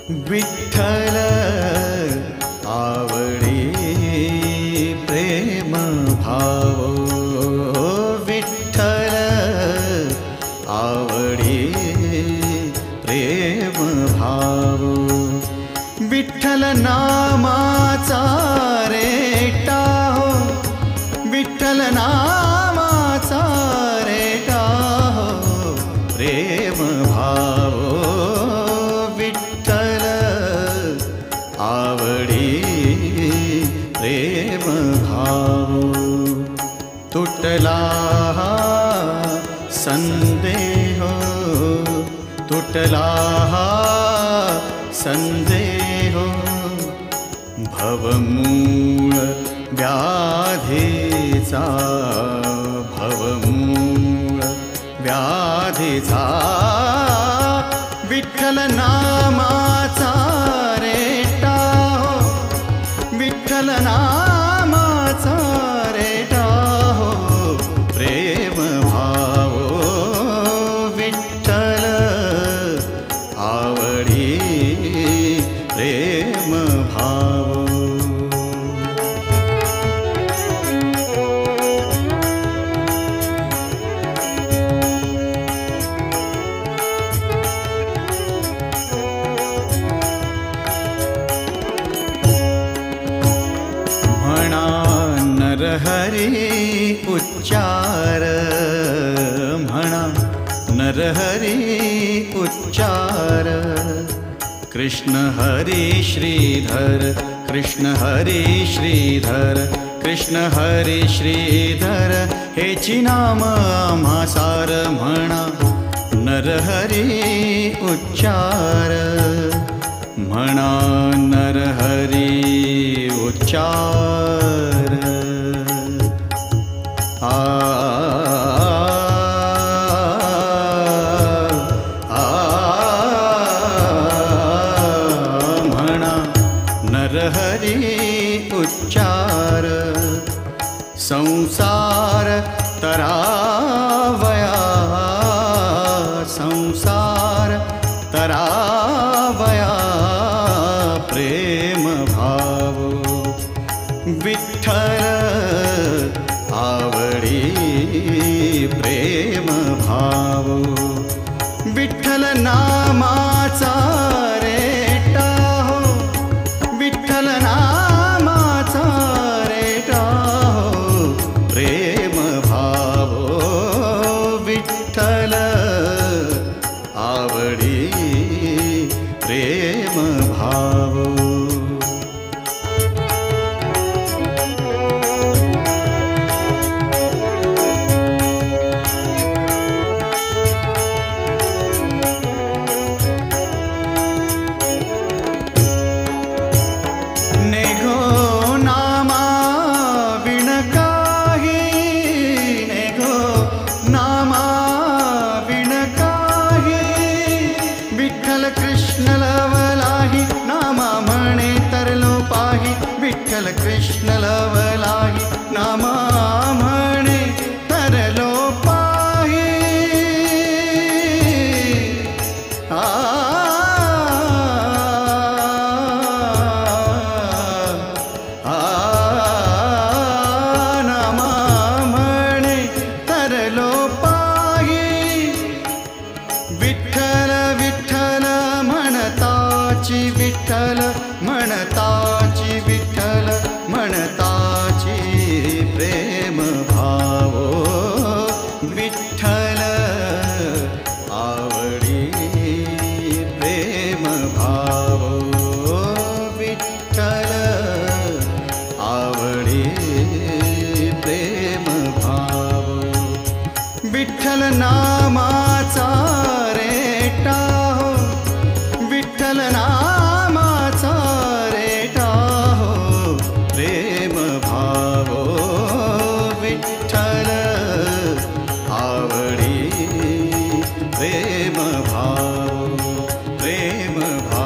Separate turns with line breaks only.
विठ्ठल आवडी प्रेम भाव, विठ्ठल आवडी प्रेम भाव, विठ्ठल नामाचा रेटा हो, विठ्ठल नामाचा रेटा हो प्रेम भाव, विठ्ठल आवडी प्रेम भाव, तुटला संदेह, तुटला संदेह, भवमूळ व्याधीचा, भवमूळ व्याधीचा, विठ्ठल नामाचा रेटा हो, विठ्ठल नामाचा रेटा हो प्रेम भाव, विठ्ठल आवडी प्रेम भाव. नरहरी उच्चार, म्हणा नरहरी उच्चार, कृष्ण हरी श्रीधर, कृष्ण हरी श्रीधर, कृष्ण हरी श्रीधर हेची नाम आम्हा सार, म्हणा नरहरी उच्चार, म्हणा नरहरी उच्चार. म्हणा नरहरी उच्चार, संसार तरावया, संसार तरावया प्रेम भाव, विठ्ठल आवडी प्रेम भाव, विठ्ठल नामाचा रेटा हो, विठ्ठल नामाचा रेटा हो प्रेम भाव, विठ्ठल आवडी प्रेम भाव. कृष्ण लवलाही नामा म्हणे तरलो पाही, विठ्ठल कृष्ण लवलाही नामा म्हणे तरलो पाही. नामा म्हणे तरलो पाही, विठ्ठल विठ्ठल म्हणताची, विठ्ठल म्हणताची, विठ्ठल म्हणताची प्रेम भाव, विठ्ठल आवडी प्रेम भाव, विठ्ठल आवडी प्रेम भाव, विठ्ठल नामाचा रेटा हो, विठ्ठल नामाचा रेटा हो प्रेम भाव, विठ्ठल आवडी प्रेम भाव, प्रेम भाव.